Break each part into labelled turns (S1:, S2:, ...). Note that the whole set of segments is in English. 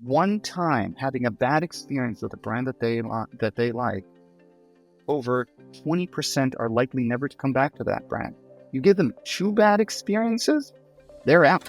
S1: one time having a bad experience with a brand that they like, over 20% are likely never to come back to that brand. You give them 2 bad experiences, they're out.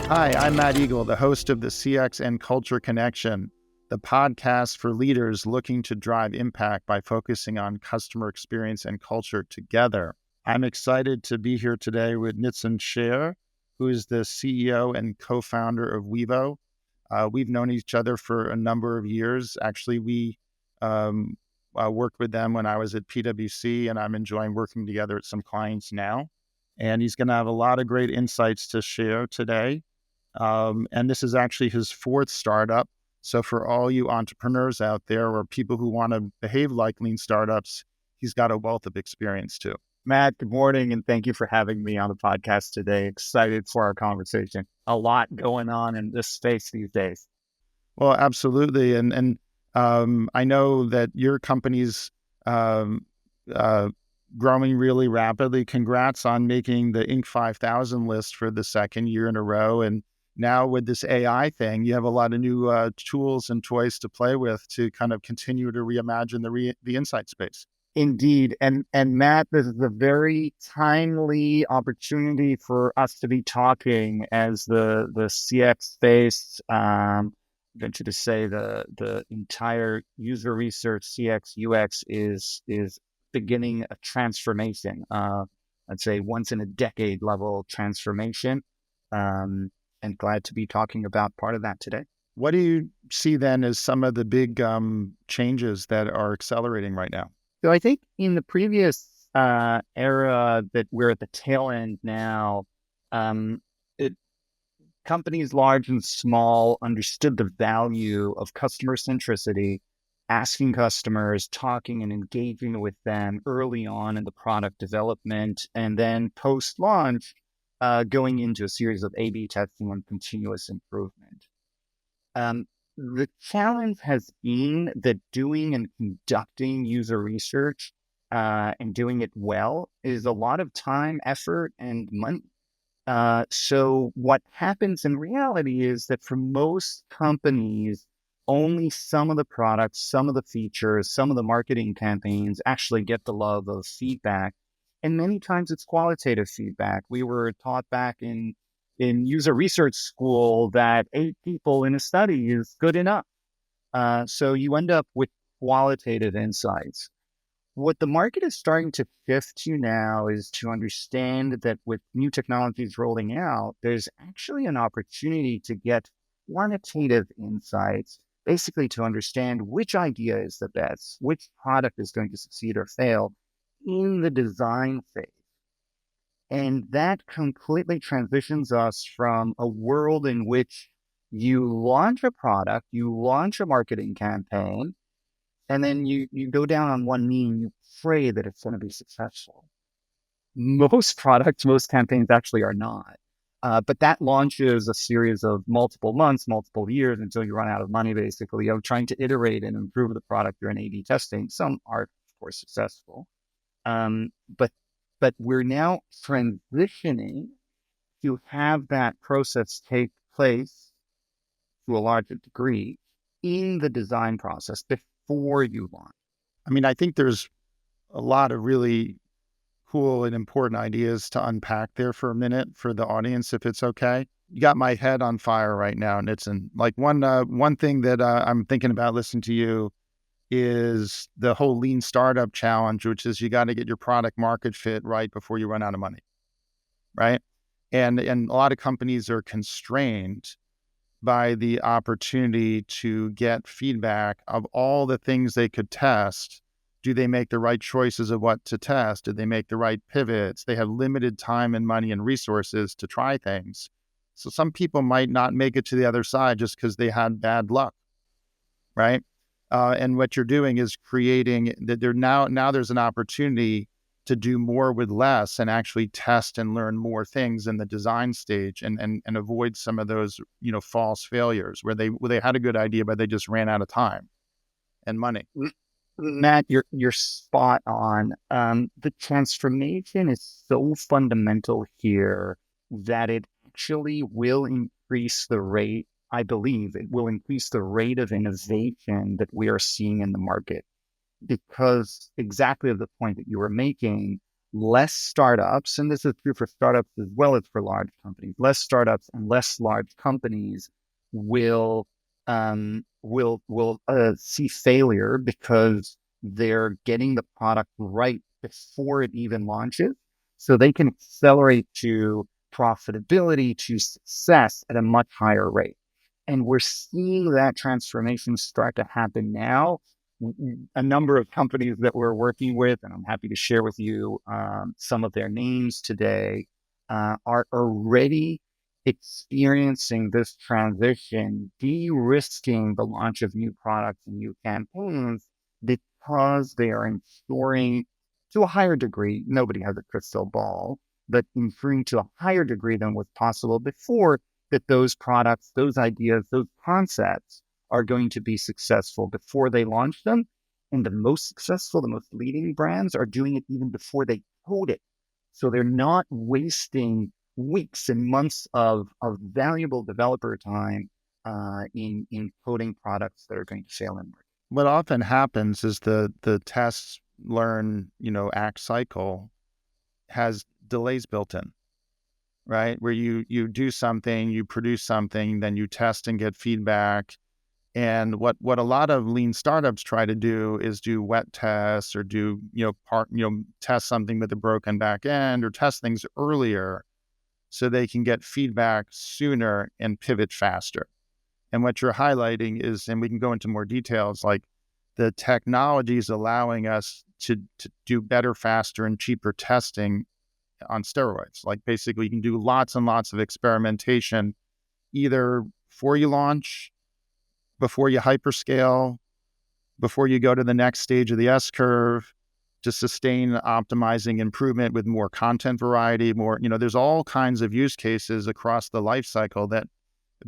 S2: Hi, I'm Matt Egol, the host of the CX and Culture Connection, the podcast for leaders looking to drive impact by focusing on customer experience and culture together. I'm excited to be here today with Nitzan Shaer, who is the CEO and co-founder of Wevo. We've known each other for a number of years. Actually, we worked with them when I was at PwC, and I'm enjoying working together at some clients now. And he's going to have a lot of great insights to share today. And this is actually his 4th startup. So for all you entrepreneurs out there or people who want to behave like lean startups, he's got a wealth of experience too.
S1: Matt, good morning, and thank you for having me on the podcast today. Excited for our conversation. A lot going on in this space these days.
S2: Well, absolutely. And I know that your company's growing really rapidly. Congrats on making the Inc. 5000 list for the 2nd year in a row. And now with this AI thing, you have a lot of new tools and toys to play with to kind of continue to reimagine the insight space.
S1: Indeed. And Matt, this is a very timely opportunity for us to be talking as the CX space, venture to say the entire user research CX UX is beginning a transformation. I'd say once in a decade level transformation. And glad to be talking about part of that today.
S2: What do you see then as some of the big changes that are accelerating right now?
S1: So I think in the previous era that we're at the tail end now, companies large and small understood the value of customer centricity, asking customers, talking and engaging with them early on in the product development, and then post-launch, going into a series of A/B testing and continuous improvement. The challenge has been that doing and conducting user research and doing it well is a lot of time, effort, and money. So what happens in reality is that for most companies, only some of the products, some of the features, some of the marketing campaigns actually get the love of feedback. And many times it's qualitative feedback. We were taught back in user research school that 8 people in a study is good enough. So you end up with qualitative insights. What the market is starting to shift to now is to understand that with new technologies rolling out, there's actually an opportunity to get quantitative insights, basically to understand which idea is the best, which product is going to succeed or fail in the design phase. And that completely transitions us from a world in which you launch a product, you launch a marketing campaign, and then you go down on one knee and you pray that it's going to be successful. Most products, most campaigns actually are not. But that launches a series of multiple months, multiple years until you run out of money, basically, of trying to iterate and improve the product during A/B testing. Some are, of course, successful. But we're now transitioning to have that process take place to a larger degree in the design process before you launch.
S2: I mean, I think there's a lot of really cool and important ideas to unpack there for a minute for the audience, if it's okay. You got my head on fire right now, Nitzan. Like one thing that I'm thinking about listening to you is the whole lean startup challenge, which is you got to get your product market fit right before you run out of money, right? And a lot of companies are constrained by the opportunity to get feedback of all the things they could test. Do they make the right choices of what to test? Did they make the right pivots? They have limited time and money and resources to try things. So some people might not make it to the other side just because they had bad luck, right? And what you're doing is creating that now there's an opportunity to do more with less and actually test and learn more things in the design stage and avoid some of those, false failures where they had a good idea, but they just ran out of time. and money.
S1: Matt, you're spot on. The transformation is so fundamental here that it actually will increase the rate. I believe it will increase the rate of innovation that we are seeing in the market because exactly of the point that you were making, less startups, and this is true for startups as well as for large companies, less startups and less large companies will see failure because they're getting the product right before it even launches. So they can accelerate to profitability, to success at a much higher rate. And we're seeing that transformation start to happen now. A number of companies that we're working with, and I'm happy to share with you some of their names today, are already experiencing this transition, de-risking the launch of new products and new campaigns because they are ensuring to a higher degree, nobody has a crystal ball, but ensuring to a higher degree than was possible before that those products, those ideas, those concepts are going to be successful before they launch them. And the most successful, the most leading brands are doing it even before they code it. So they're not wasting weeks and months of valuable developer time in coding products that are going to fail in market.
S2: What often happens is the test, learn, act cycle has delays built in, right? Where you do something, you produce something, then you test and get feedback. And what a lot of lean startups try to do is do wet tests or do, test something with a broken back end or test things earlier so they can get feedback sooner and pivot faster. And what you're highlighting is, and we can go into more details, like the technology is allowing us to do better, faster, and cheaper testing on steroids. Like basically, you can do lots and lots of experimentation either before you launch, before you hyperscale, before you go to the next stage of the S curve, to sustain optimizing improvement with more content variety, more, there's all kinds of use cases across the life cycle that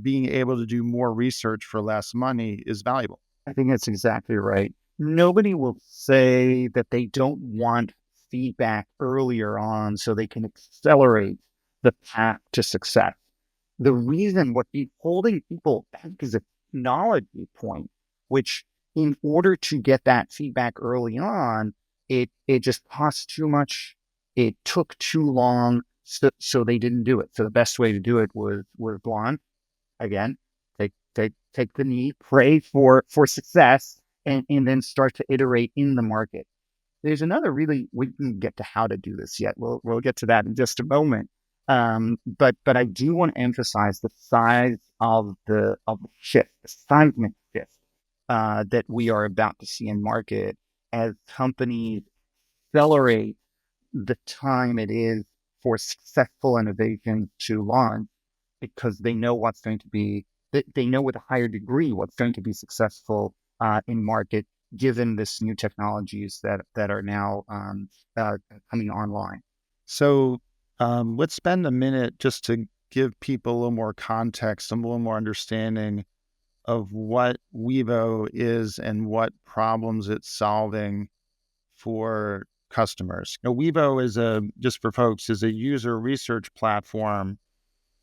S2: being able to do more research for less money is valuable.
S1: I think that's exactly right. Nobody will say that they don't want feedback earlier on so they can accelerate the path to success. The reason what be holding people back is a technology point, which in order to get that feedback early on, it just costs too much. It took too long, so they didn't do it. So the best way to do it was blonde. Again, take the knee, pray for success, and then start to iterate in the market. There's another really, we can get to how to do this yet. We'll get to that in just a moment. But I do want to emphasize the size of the shift, the seismic shift that we are about to see in market as companies accelerate the time it is for successful innovations to launch because they know what's going to be, they know with a higher degree what's going to be successful in market, given this new technologies that are now coming online.
S2: So let's spend a minute just to give people a little more context, a little more understanding of what Wevo is and what problems it's solving for customers. Wevo is just for folks, is a user research platform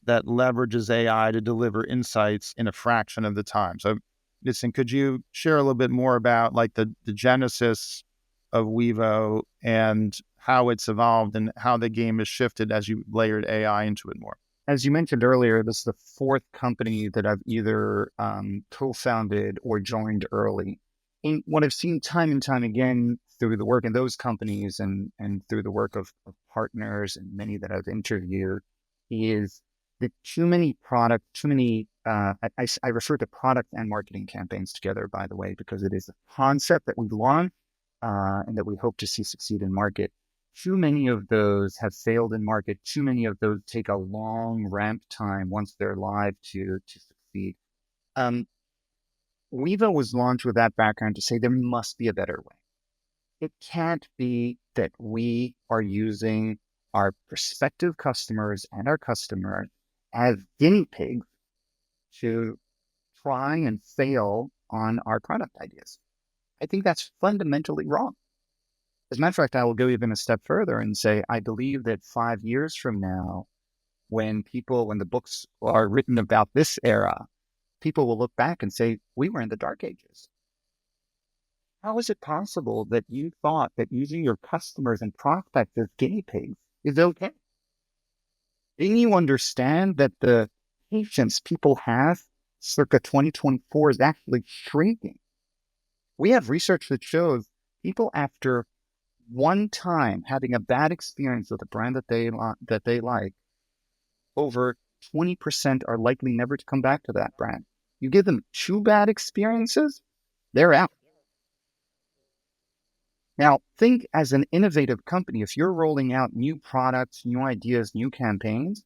S2: that leverages AI to deliver insights in a fraction of the time. So, listen, could you share a little bit more about like the genesis of Wevo and how it's evolved and how the game has shifted as you layered AI into it more?
S1: As you mentioned earlier, this is the fourth company that I've either co-founded or joined early. And what I've seen time and time again through the work in those companies and through the work of partners and many that I've interviewed is that too many I refer to product and marketing campaigns together, by the way, because it is a concept that we launch and that we hope to see succeed in market. Too many of those have failed in market. Too many of those take a long ramp time once they're live to succeed. Wevo was launched with that background to say there must be a better way. It can't be that we are using our prospective customers and our customers as guinea pigs to try and fail on our product ideas. I think that's fundamentally wrong. As a matter of fact, I will go even a step further and say, I believe that 5 years from now, when the books are written about this era, people will look back and say, we were in the dark ages. How is it possible that you thought that using your customers and prospects as guinea pigs is okay? Didn't you understand that the patience people have circa 2024 is actually shrinking? We have research that shows people after one time having a bad experience with a brand that they like, over 20% are likely never to come back to that brand. You give them two bad experiences, they're out. Now, think as an innovative company, if you're rolling out new products, new ideas, new campaigns,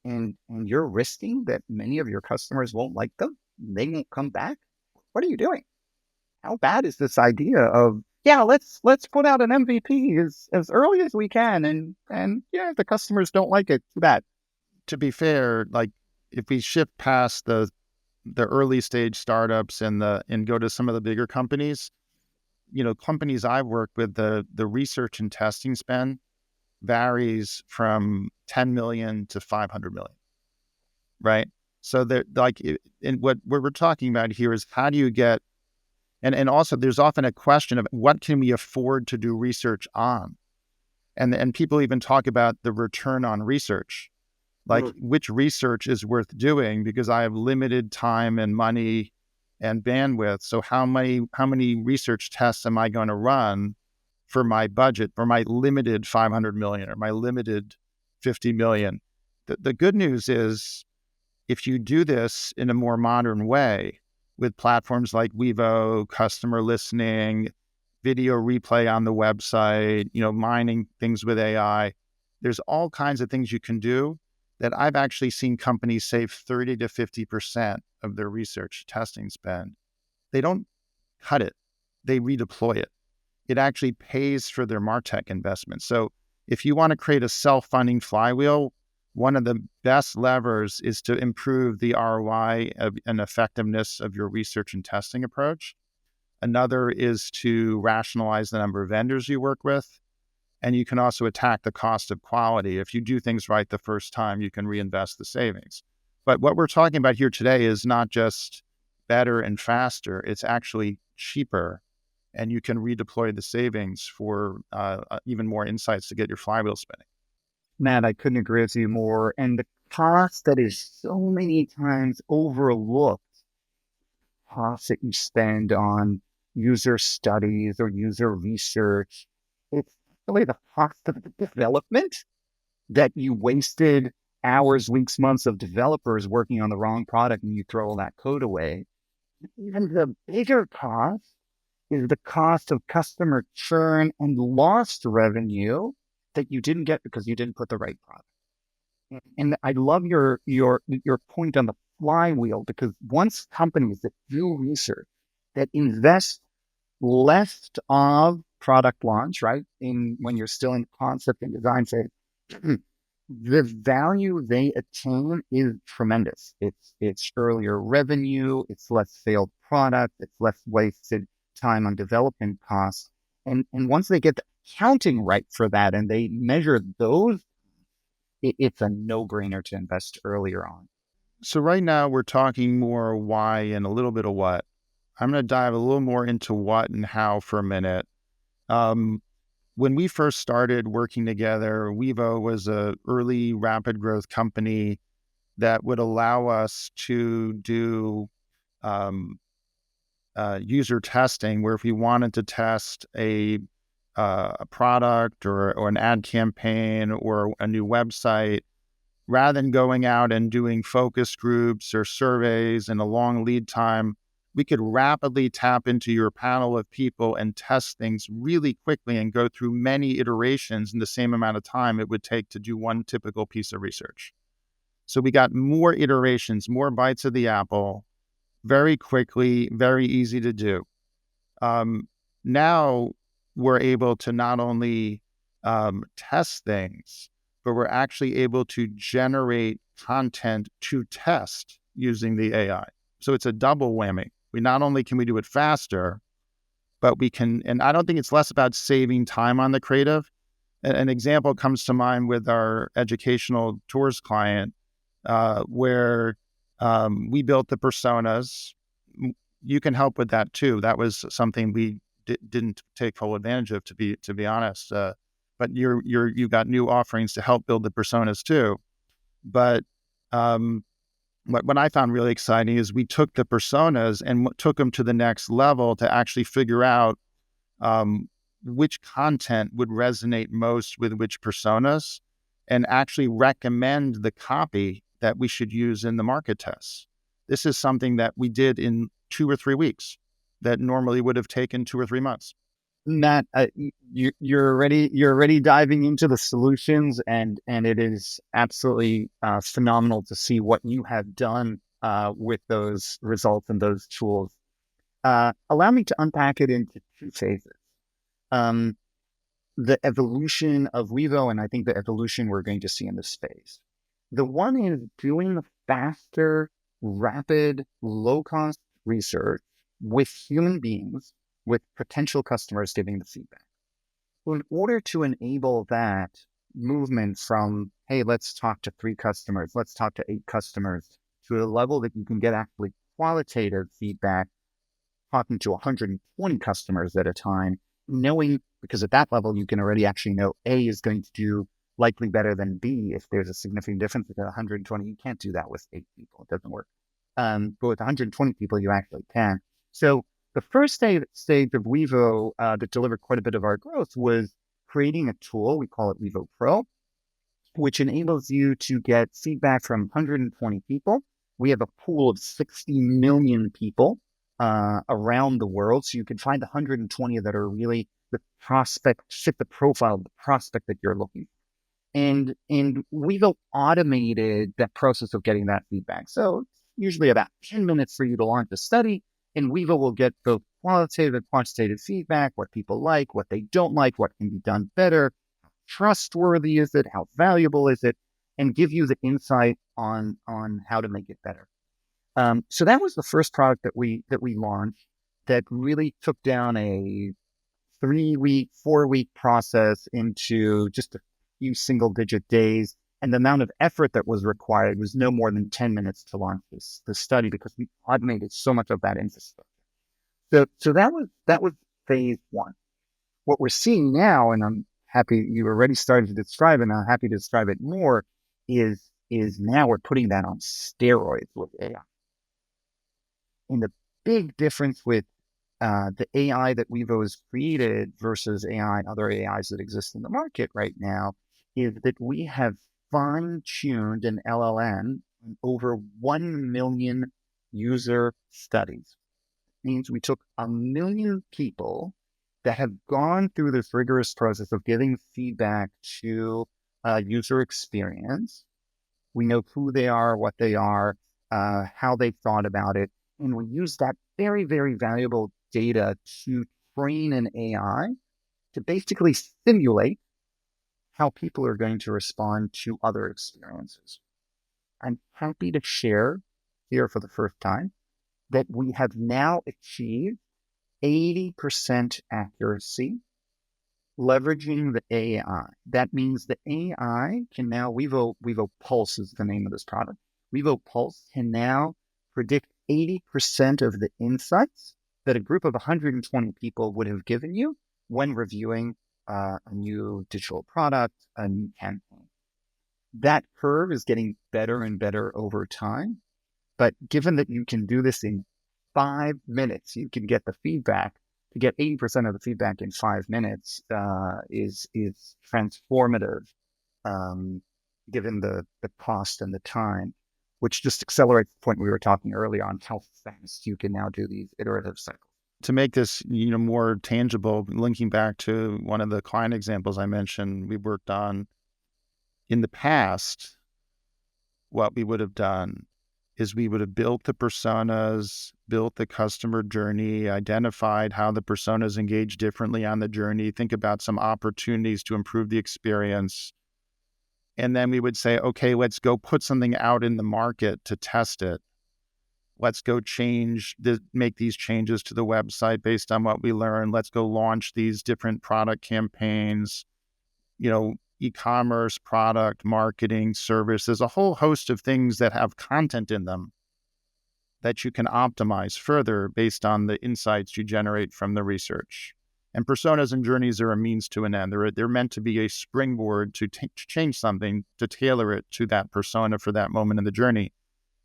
S1: and you're risking that many of your customers won't like them, they won't come back, what are you doing? How bad is this idea of, yeah, let's put out an MVP as early as we can, and yeah, if the customers don't like it, too bad.
S2: To be fair, like if we shift past the early stage startups and go to some of the bigger companies, companies I've worked with, the research and testing spend varies from 10 million to 500 million, right? So that and what we're talking about here is how do you get, and also there's often a question of what can we afford to do research on? And people even talk about the return on research, like which research is worth doing because I have limited time and money and bandwidth. So how many research tests am I going to run for my budget, for my limited 500 million or my limited 50 million? The good news is if you do this in a more modern way with platforms like Wevo, customer listening, video replay on the website, mining things with AI, there's all kinds of things you can do that I've actually seen companies save 30 to 50% of their research testing spend. They don't cut it, they redeploy it. It actually pays for their MarTech investment. So if you want to create a self-funding flywheel, one of the best levers is to improve the ROI and effectiveness of your research and testing approach. Another is to rationalize the number of vendors you work with. And you can also attack the cost of quality. If you do things right the first time, you can reinvest the savings. But what we're talking about here today is not just better and faster, it's actually cheaper. And you can redeploy the savings for even more insights to get your flywheel spinning.
S1: Matt, I couldn't agree with you more. And the cost that is so many times overlooked, cost that you spend on user studies or user research, it's really the cost of the development that you wasted hours, weeks, months of developers working on the wrong product and you throw all that code away. Even the bigger cost is the cost of customer churn and lost revenue that you didn't get because you didn't put the right product. And I love your point on the flywheel, because once companies that do research, that invest less of product launch, right? When you're still in concept and design phase, the value they attain is tremendous. It's earlier revenue, it's less failed product, it's less wasted time on development costs. And once they get the accounting right for that and they measure those, it's a no-brainer to invest earlier on.
S2: So right now we're talking more why and a little bit of what. I'm going to dive a little more into what and how for a minute. When we first started working together, Wevo was a early rapid growth company that would allow us to do user testing, where if we wanted to test a product or an ad campaign or a new website, rather than going out and doing focus groups or surveys and a long lead time, we could rapidly tap into your panel of people and test things really quickly and go through many iterations in the same amount of time it would take to do one typical piece of research. So we got more iterations, more bites of the apple, very quickly, very easy to do. Now we're able to not only test things, but we're actually able to generate content to test using the AI. So it's a double whammy. Not only can we do it faster, but we can, and I don't think it's less about saving time on the creative. An example comes to mind with our educational tours client, where we built the personas. You can help with that too. That was something we didn't take full advantage of, to be honest. But you've got new offerings to help build the personas too. But what I found really exciting is we took the personas and took them to the next level to actually figure out which content would resonate most with which personas, and actually recommend the copy that we should use in the market tests. This is something that we did in 2 or 3 weeks that normally would have taken 2 or 3 months.
S1: Matt, you're already diving into the solutions, and it is absolutely phenomenal to see what you have done with those results and those tools. Allow me to unpack it into two phases. The evolution of Wevo, and I think the evolution we're going to see in this space. The one is doing the faster, rapid, low-cost research with human beings, with potential customers giving the feedback. Well, in order to enable that movement from, hey, let's talk to 3 customers, let's talk to 8 customers, to a level that you can get actually qualitative feedback, talking to 120 customers at a time, knowing, because at that level, you can already actually know A is going to do likely better than B if there's a significant difference with 120. You can't do that with 8 people. It doesn't work. But with 120 people, you actually can. So the first stage of Wevo that delivered quite a bit of our growth was creating a tool. We call it Wevo Pro, which enables you to get feedback from 120 people. We have a pool of 60 million people around the world. So you can find 120 that are really the prospect, fit the profile of the prospect that you're looking for. And we've automated that process of getting that feedback. So it's usually about 10 minutes for you to launch a study, and Wevo will get both qualitative and quantitative feedback, what people like, what they don't like, what can be done better, how trustworthy is it, how valuable is it, and give you the insight on how to make it better. So that was the first product that we launched that really took down a 3-week, 4-week process into just a few single-digit days. And the amount of effort that was required was no more than 10 minutes to launch this study, because we automated so much of that infrastructure. So that was phase one. What we're seeing now, and I'm happy you already started to describe it, and I'm happy to describe it more, is now we're putting that on steroids with AI. And the big difference with the AI that Wevo has created versus other AIs that exist in the market right now is that we have fine-tuned an LLM in over 1 million user studies. It means we took 1 million people that have gone through this rigorous process of giving feedback to user experience. We know who they are, what they are, how they thought about it. And we use that very, very valuable data to train an AI to basically simulate how people are going to respond to other experiences. I'm happy to share here for the first time that we have now achieved 80% accuracy leveraging the AI. That means the AI can now, Wevo Pulse is the name of this product. Wevo Pulse can now predict 80% of the insights that a group of 120 people would have given you when reviewing a new digital product, a new campaign. That curve is getting better and better over time. But given that you can do this in 5 minutes, you can get the feedback. To get 80% of the feedback in 5 minutes is transformative, given the cost and the time, which just accelerates the point we were talking earlier on how fast you can now do these iterative cycles.
S2: To make this, more tangible, linking back to one of the client examples I mentioned, we worked on in the past, what we would have done is we would have built the personas, built the customer journey, identified how the personas engage differently on the journey, think about some opportunities to improve the experience. And then we would say, okay, let's go put something out in the market to test it. Let's go make these changes to the website based on what we learned. Let's go launch these different product campaigns, e-commerce, product, marketing, service. There's a whole host of things that have content in them that you can optimize further based on the insights you generate from the research. And personas and journeys are a means to an end. They're meant to be a springboard to change something, to tailor it to that persona for that moment in the journey.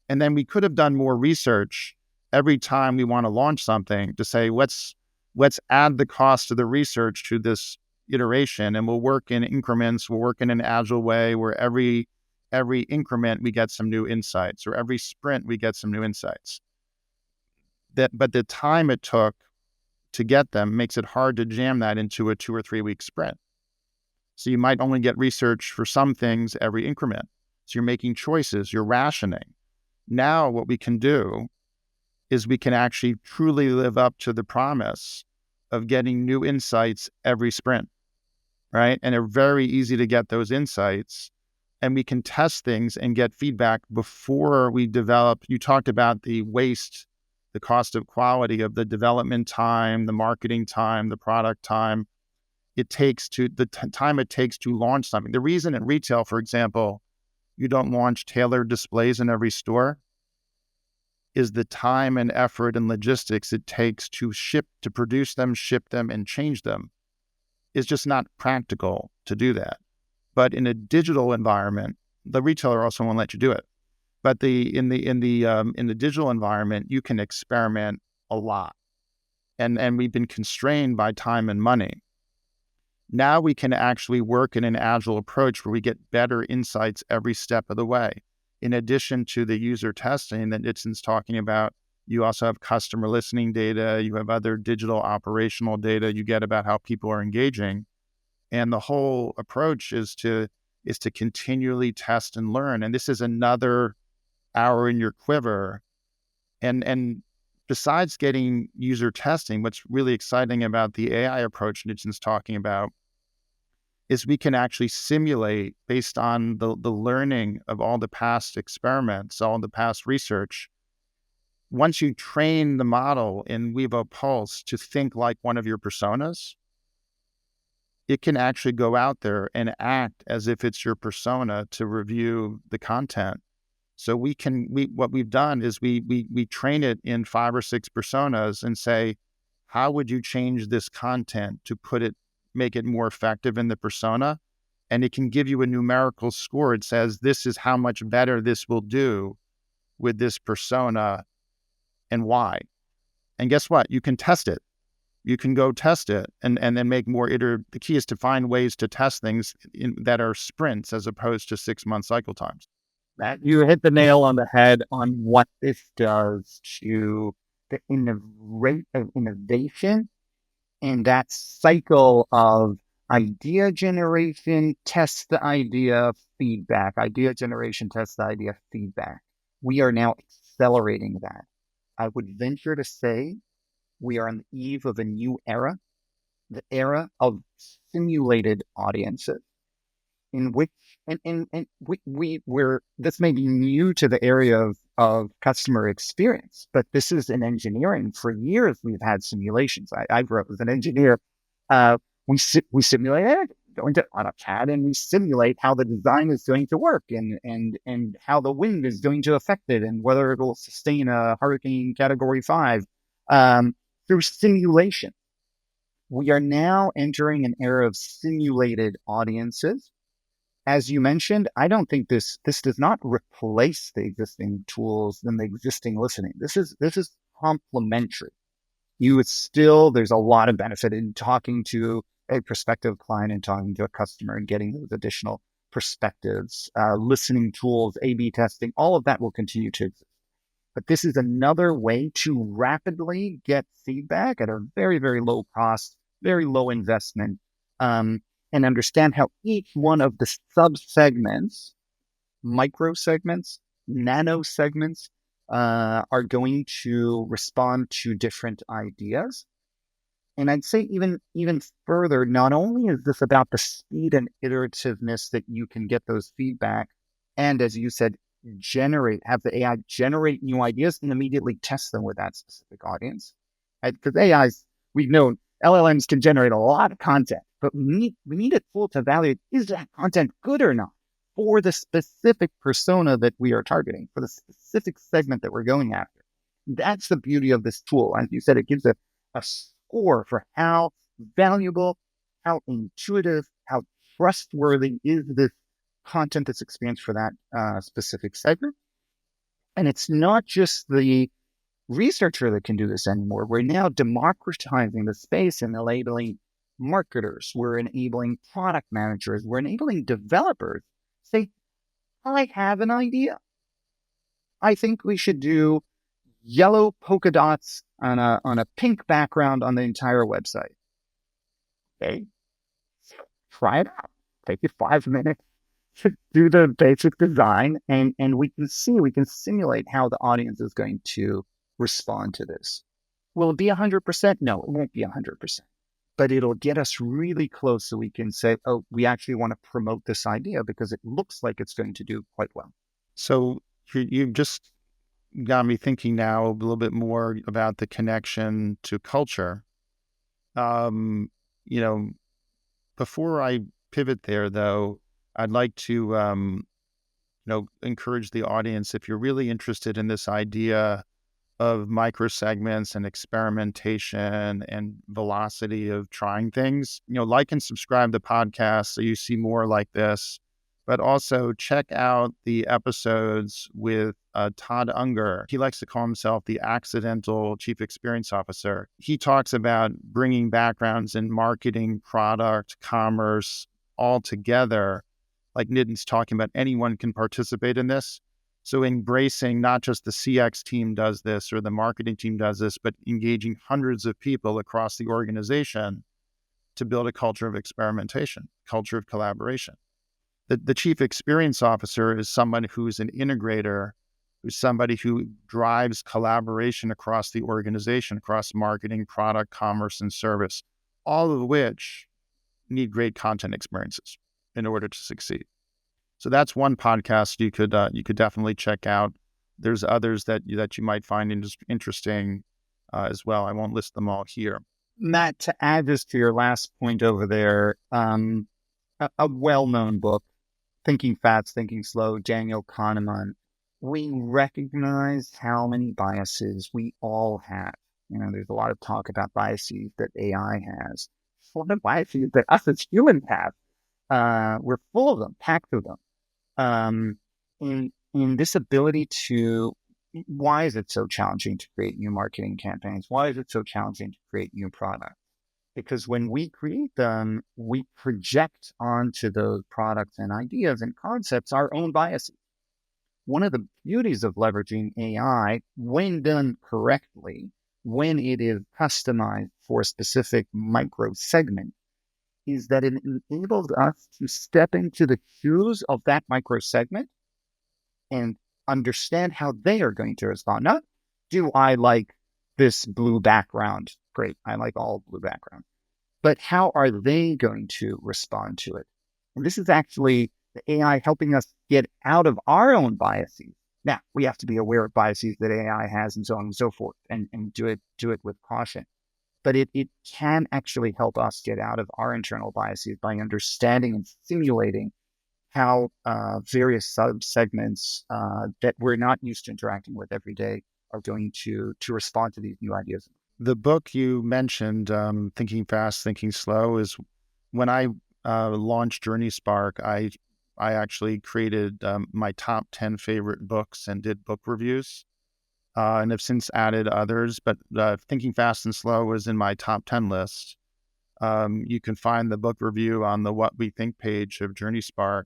S2: And then we could have done more research every time we want to launch something to say, let's add the cost of the research to this iteration, and we'll work in increments. We'll work in an agile way where every increment we get some new insights, or every sprint we get some new insights. But the time it took to get them makes it hard to jam that into a 2 or 3 week sprint. So you might only get research for some things every increment. So you're making choices, you're rationing. Now what we can do is we can actually truly live up to the promise of getting new insights every sprint, right? And they're very easy to get those insights. And we can test things and get feedback before we develop. You talked about the waste, the cost of quality of the development time, the marketing time, the product time. Time it takes to launch something. The reason in retail, for example, you don't launch tailored displays in every store is the time and effort and logistics it takes to produce them, ship them, and change them is just not practical to do that. But in a digital environment, the retailer also won't let you do it. But in the digital environment, you can experiment a lot, and we've been constrained by time and money. Now we can actually work in an agile approach where we get better insights every step of the way. In addition to the user testing that Nitzan's talking about, you also have customer listening data. You have other digital operational data you get about how people are engaging. And the whole approach is to continually test and learn. And this is another arrow in your quiver. And besides getting user testing, what's really exciting about the AI approach Nitzan's talking about is we can actually simulate based on the learning of all the past experiments, all the past research. Once you train the model in Wevo Pulse to think like one of your personas, it can actually go out there and act as if it's your persona to review the content. So what we've done is we train it in 5 or 6 personas and say, how would you change this content to make it more effective in the persona? And it can give you a numerical score. It says, this is how much better this will do with this persona and why. And guess what? You can test it. You can go test it and then make more iterative. The key is to find ways to test things that are sprints as opposed to 6-month cycle times.
S1: That you hit the nail on the head on what this does to the rate of innovation and that cycle of idea generation, test the idea, feedback, idea generation, test the idea, feedback. We are now accelerating that. I would venture to say we are on the eve of a new era, the era of simulated audiences, in which we're this may be new to the area of customer experience, but this is in engineering. For years, we've had simulations. I grew up as an engineer. We simulate going to AutoCAD and we simulate how the design is going to work and how the wind is going to affect it and whether it will sustain a hurricane category 5 through simulation. We are now entering an era of simulated audiences. As you mentioned, I don't think this does not replace the existing tools and the existing listening. This is complementary. There's a lot of benefit in talking to a prospective client and talking to a customer and getting those additional perspectives, listening tools, A/B testing, all of that will continue to exist. But this is another way to rapidly get feedback at a very, very low cost, very low investment, and understand how each one of the sub-segments, micro segments, nano segments, are going to respond to different ideas. And I'd say even further, not only is this about the speed and iterativeness that you can get those feedback, and as you said, have the AI generate new ideas and immediately test them with that specific audience. Right? Because AIs, we've known LLMs can generate a lot of content, but we need a tool to evaluate, is that content good or not for the specific persona that we are targeting, for the specific segment that we're going after. That's the beauty of this tool. As you said, it gives a score for how valuable, how intuitive, how trustworthy is this content that's experienced for that specific segment. And it's not just the researcher that can do this anymore. We're now democratizing the space and enabling marketers. We're enabling product managers. We're enabling developers. Say, I have an idea. I think we should do yellow polka dots on a pink background on the entire website. Okay, try it out. Take you 5 minutes to do the basic design, and we can simulate how the audience is going to respond to this. Will it be 100%? No, it won't be 100%. But it'll get us really close so we can say, oh, we actually want to promote this idea because it looks like it's going to do quite well.
S2: So you've just got me thinking now a little bit more about the connection to culture. Um, you know, before I pivot there, though, I'd like to, encourage the audience, if you're really interested in this idea of microsegments and experimentation and velocity of trying things, like and subscribe to podcasts so you see more like this. But also check out the episodes with Todd Unger. He likes to call himself the accidental chief experience officer. He talks about bringing backgrounds in marketing, product, commerce all together. Like Nitin's talking about, anyone can participate in this. So embracing not just the CX team does this or the marketing team does this, but engaging hundreds of people across the organization to build a culture of experimentation, culture of collaboration. The chief experience officer is someone who's an integrator, who's somebody who drives collaboration across the organization, across marketing, product, commerce, and service, all of which need great content experiences in order to succeed. So that's one podcast you could definitely check out. There's others that you might find interesting as well. I won't list them all here.
S1: Matt, to add this to your last point over there, a well-known book, Thinking Fast, Thinking Slow, Daniel Kahneman, we recognize how many biases we all have. There's a lot of talk about biases that AI has. A lot of biases that us as humans have. We're full of them, packed with them. In this ability to, why is it so challenging to create new marketing campaigns? Why is it so challenging to create new products? Because when we create them, we project onto those products and ideas and concepts our own biases. One of the beauties of leveraging AI, when done correctly, when it is customized for a specific micro segment, is that it enables us to step into the shoes of that micro segment and understand how they are going to respond. Not, do I like this blue background? Great, I like all blue background. But how are they going to respond to it? And this is actually the AI helping us get out of our own biases. Now, we have to be aware of biases that AI has and so on and so forth, and do it with caution. But it can actually help us get out of our internal biases by understanding and simulating how various sub-segments that we're not used to interacting with every day are going to respond to these new ideas.
S2: The book you mentioned, Thinking Fast, Thinking Slow, is when I launched JourneySpark, I actually created my top 10 favorite books and did book reviews, and have since added others. But Thinking Fast and Slow was in my top 10 list. You can find the book review on the What We Think page of JourneySpark.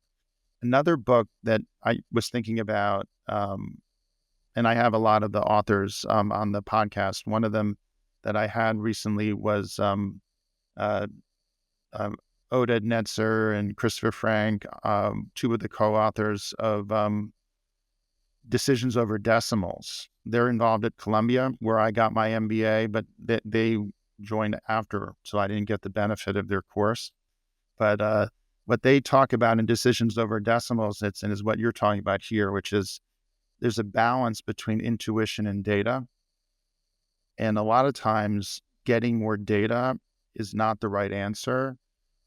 S2: Another book that I was thinking about, and I have a lot of the authors on the podcast. One of them that I had recently was Oded Netzer and Christopher Frank, two of the co-authors of Decisions Over Decimals. They're involved at Columbia, where I got my MBA, but they joined after, so I didn't get the benefit of their course. But what they talk about in decisions over decimals, and is what you're talking about here, which is there's a balance between intuition and data. And a lot of times getting more data is not the right answer,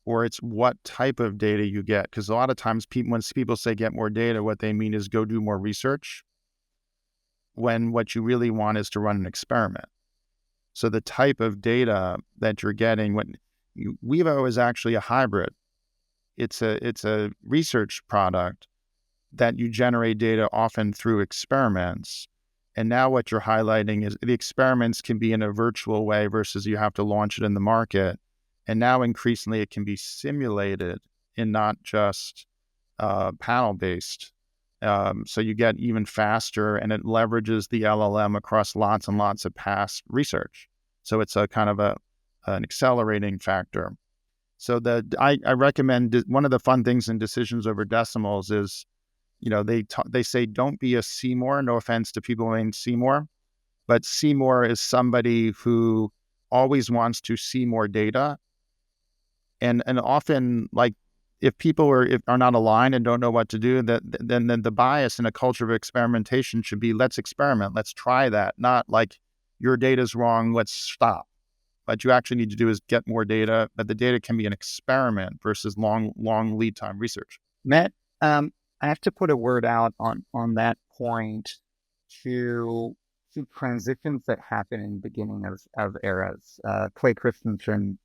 S2: or it's what type of data you get. Because a lot of times when people say get more data, what they mean is go do more research, when what you really want is to run an experiment. So the type of data that you're getting, Wevo is actually a hybrid. It's a research product that you generate data often through experiments. And now what you're highlighting is the experiments can be in a virtual way versus you have to launch it in the market. And now increasingly it can be simulated and not just panel-based. So you get even faster, and it leverages the LLM across lots and lots of past research. So it's a kind of an accelerating factor. So I recommend one of the fun things in decisions over decimals is, they say don't be a Seymour. No offense to people named Seymour, but Seymour is somebody who always wants to see more data, and often, like, if people are not aligned and don't know what to do, then the bias in a culture of experimentation should be, let's experiment, let's try that, not like your data's wrong, let's stop. What you actually need to do is get more data, but the data can be an experiment versus long lead time research.
S1: Matt, I have to put a word out on that point to transitions that happen in the beginning of eras. Clay Christensen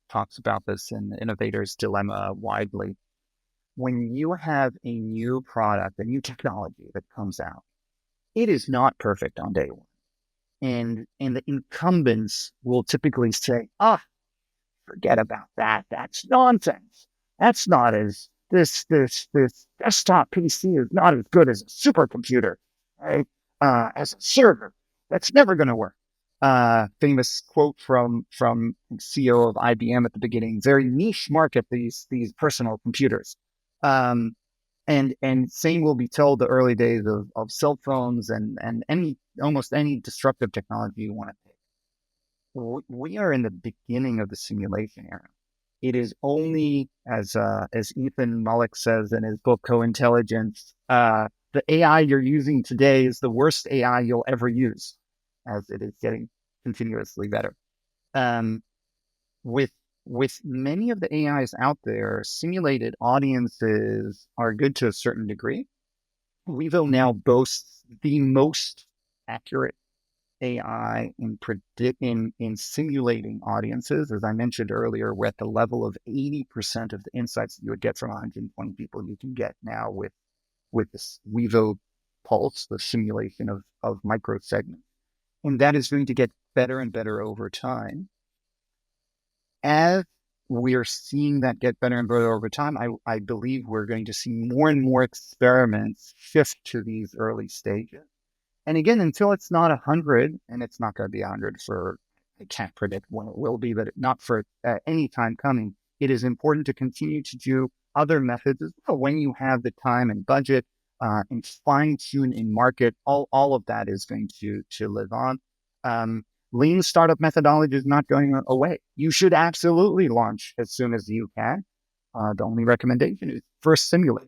S1: talks about this in the Innovator's Dilemma widely. When you have a new product, a new technology that comes out, it is not perfect on day one. And the incumbents will typically say, forget about that. That's nonsense. That's not as this desktop PC is not as good as a supercomputer, right? As a server. That's never going to work. Famous quote from CEO of IBM at the beginning: very niche market, these personal computers. And same will be told the early days of cell phones and almost any disruptive technology you want to take. We are in the beginning of the simulation era. It is only, as Ethan Mullick says in his book Co-Intelligence, the AI you're using today is the worst AI you'll ever use, as it is getting continuously better. With many of the AIs out there, simulated audiences are good to a certain degree. Wevo now boasts the most accurate AI in simulating audiences. As I mentioned earlier, we're at the level of 80% of the insights that you would get from 120 people you can get now with this Wevo Pulse, the simulation of micro segments. And that is going to get better and better over time. As we're seeing that get better and better over time, I believe we're going to see more and more experiments shift to these early stages. And again, until it's not 100, and it's not going to be 100 for, I can't predict when it will be, but not for any time coming, it is important to continue to do other methods as well when you have the time and budget, and fine tune in market. All of that is going to live on. Lean startup methodology is not going away. You should absolutely launch as soon as you can. The only recommendation is first simulate.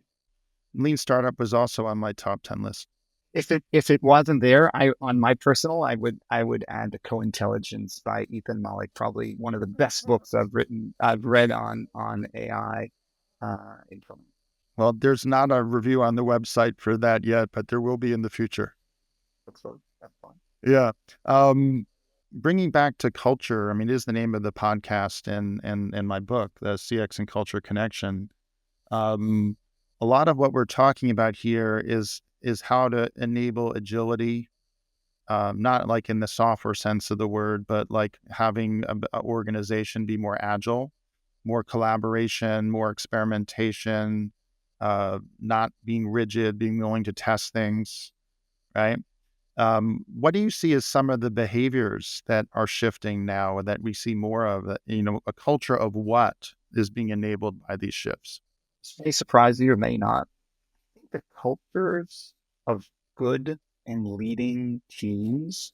S2: Lean startup was also on my top 10 list.
S1: If it wasn't there, on my personal, I would add the Co-Intelligence by Ethan Mullick, probably one of the best books I've read on AI.
S2: Well, there's not a review on the website for that yet, but there will be in the future.
S1: That's fun.
S2: Yeah. Bringing back to culture, I mean, it is the name of the podcast and my book, the CX and Culture Connection. A lot of what we're talking about here is how to enable agility, not like in the software sense of the word, but like having an organization be more agile, more collaboration, more experimentation, not being rigid, being willing to test things, right? What do you see as some of the behaviors that are shifting now that we see more of, a culture of what is being enabled by these shifts?
S1: This may surprise you or may not. I think the cultures of good and leading teams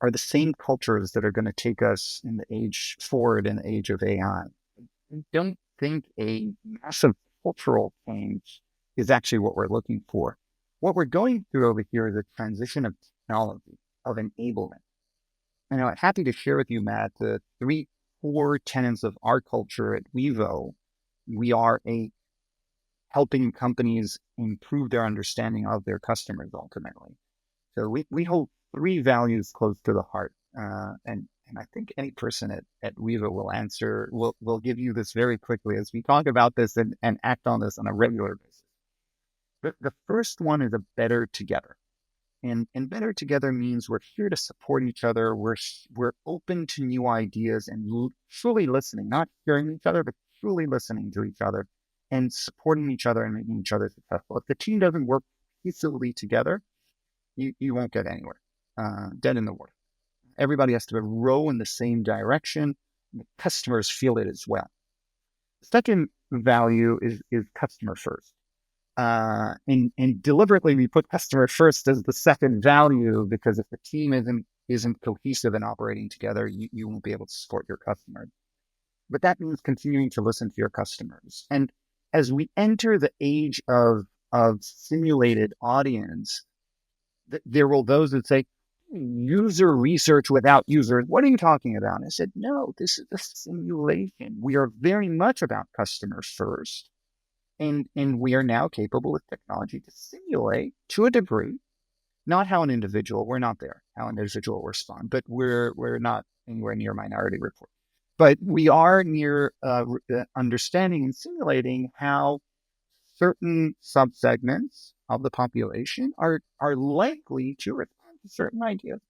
S1: are the same cultures that are going to take us in the age forward in the age of AI. I don't think a massive cultural change is actually what we're looking for. What we're going through over here is a transition of technology, of enablement. And I'm happy to share with you, Matt, the three core tenets of our culture at Wevo. We are a helping companies improve their understanding of their customers ultimately. So we hold three values close to the heart. And I think any person at Wevo will give you this very quickly as we talk about this and act on this on a regular basis. The first one is a better together. And better together means we're here to support each other. We're open to new ideas and truly listening, not hearing each other, but truly listening to each other and supporting each other and making each other successful. If the team doesn't work peacefully together, you won't get anywhere. Dead in the water. Everybody has to row in the same direction. The customers feel it as well. The second value is customer first. And deliberately we put customer first as the second value because if the team isn't cohesive and operating together, you won't be able to support your customers. But that means continuing to listen to your customers. And as we enter the age of simulated audience, there will those that say, user research without users. What are you talking about? And I said, no, this is a simulation. We are very much about customers first. And we are now capable with technology to simulate to a degree, not how an individual, we're not there, how an individual will respond, but we're not anywhere near Minority Report. But we are near understanding and simulating how certain subsegments of the population are likely to respond to certain ideas.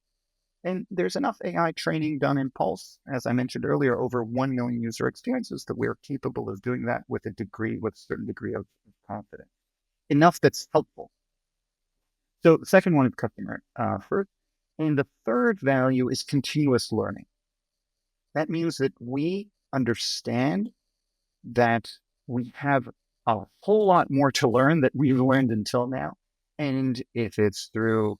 S1: And there's enough AI training done in Pulse, as I mentioned earlier, over 1 million user experiences that we're capable of doing that with a certain degree of confidence. Enough that's helpful. So the second one is customer first. And the third value is continuous learning. That means that we understand that we have a whole lot more to learn that we've learned until now. And if it's through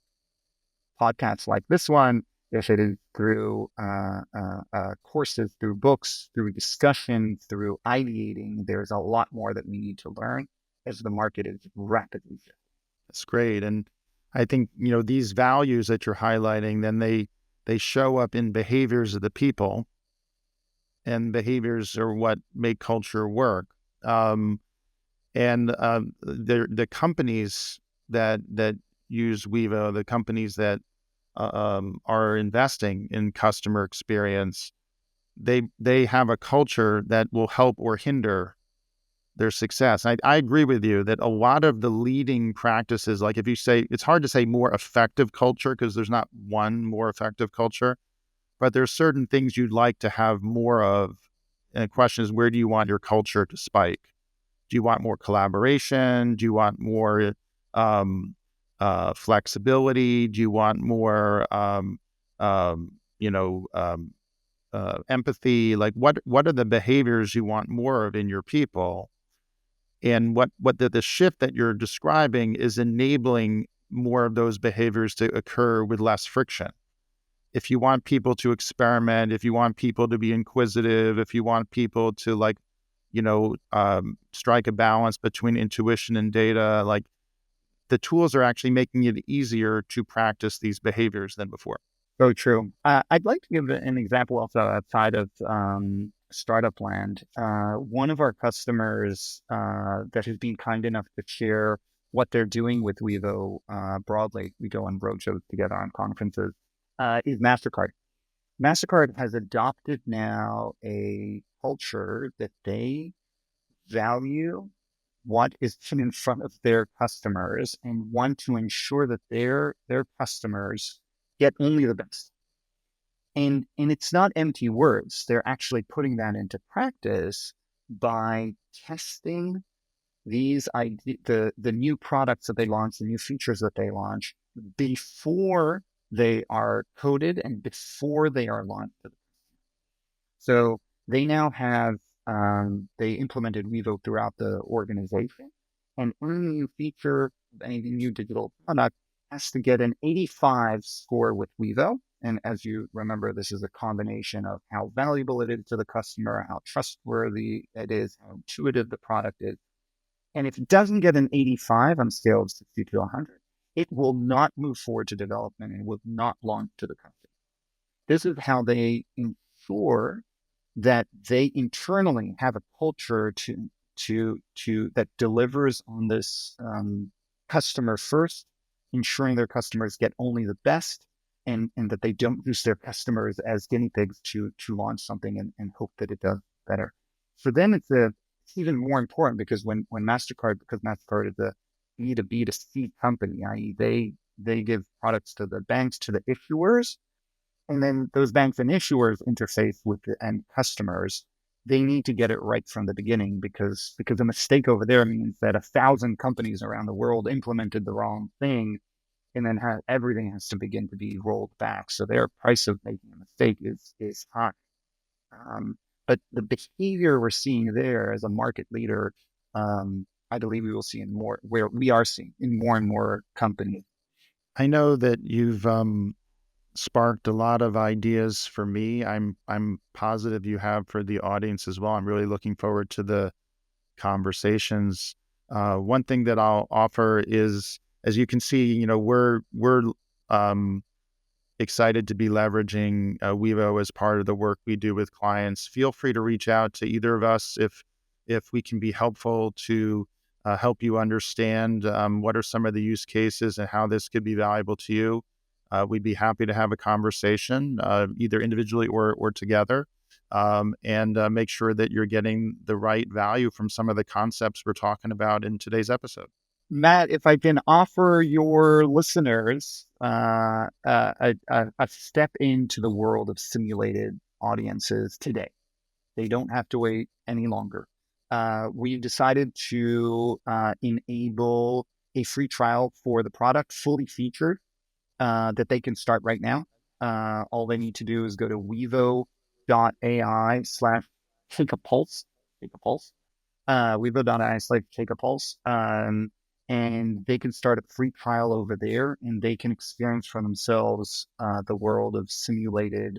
S1: podcasts like this one, if it is through courses, through books, through discussion, through ideating, there's a lot more that we need to learn as the market is rapidly shifting.
S2: That's great. And I think, these values that you're highlighting, then they show up in behaviors of the people, and behaviors are what make culture work. The companies that use Wevo, the companies that are investing in customer experience, they have a culture that will help or hinder their success. I agree with you that a lot of the leading practices, like if you say, it's hard to say more effective culture because there's not one more effective culture, but there's certain things you'd like to have more of. And the question is, where do you want your culture to spike? Do you want more collaboration? Do you want more flexibility? Do you want more, empathy? Like, what are the behaviors you want more of in your people? And what the shift that you're describing is enabling more of those behaviors to occur with less friction. If you want people to experiment, if you want people to be inquisitive, if you want people to strike a balance between intuition and data, like the tools are actually making it easier to practice these behaviors than before.
S1: So true. I'd like to give an example also outside of startup land. One of our customers that has been kind enough to share what they're doing with Wevo broadly, we go on roadshows together on conferences, is Mastercard. Mastercard has adopted now a culture that they value what is in front of their customers and want to ensure that their customers get only the best. And it's not empty words. They're actually putting that into practice by testing the new products that they launch, the new features that they launch before they are coded and before they are launched. So they now have, they implemented Wevo throughout the organization, and any new feature, any new digital product has to get an 85 score with Wevo And as you remember, this is a combination of how valuable it is to the customer, how trustworthy it is, how intuitive the product is. And if it doesn't get an 85 on a scale of 60 to 100, it will not move forward to development and will not launch to the company. This is how they ensure that they internally have a culture to that delivers on this customer first, ensuring their customers get only the best, and that they don't use their customers as guinea pigs to launch something and hope that it does better. For them, it's even more important because when Mastercard is a B2B to C company, i.e., they give products to the banks, to the issuers, and then those banks and issuers interface with the end customers. They need to get it right from the beginning because a mistake over there means that 1,000 companies around the world implemented the wrong thing, and then everything has to begin to be rolled back. So their price of making a mistake is high. But the behavior we're seeing there as a market leader, I believe we will see in more, where we are seeing in more and more companies.
S2: I know that you've sparked a lot of ideas for me. I'm positive you have for the audience as well. I'm really looking forward to the conversations. One thing that I'll offer is, as you can see, we're um, excited to be leveraging Wevo as part of the work we do with clients. Feel free to reach out to either of us if we can be helpful to help you understand what are some of the use cases and how this could be valuable to you. We'd be happy to have a conversation, either individually or together, and make sure that you're getting the right value from some of the concepts we're talking about in today's episode.
S1: Matt, if I can offer your listeners a step into the world of simulated audiences today, they don't have to wait any longer. We've decided to enable a free trial for the product, fully featured, that they can start right now. All they need to do is go to wevo.ai/take a pulse, wevo.ai/take a pulse. And they can start a free trial over there, and they can experience for themselves the world of simulated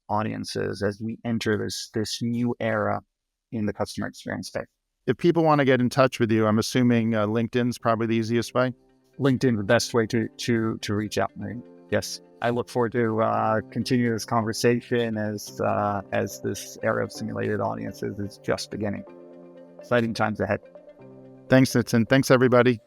S1: audiences as we enter this new era in the customer experience space.
S2: If people want to get in touch with you, I'm assuming LinkedIn's probably the easiest way.
S1: LinkedIn, the best way to reach out. Yes, I look forward to continue this conversation as this era of simulated audiences is just beginning. Exciting times ahead.
S2: Thanks, Nitzan. Thanks, everybody.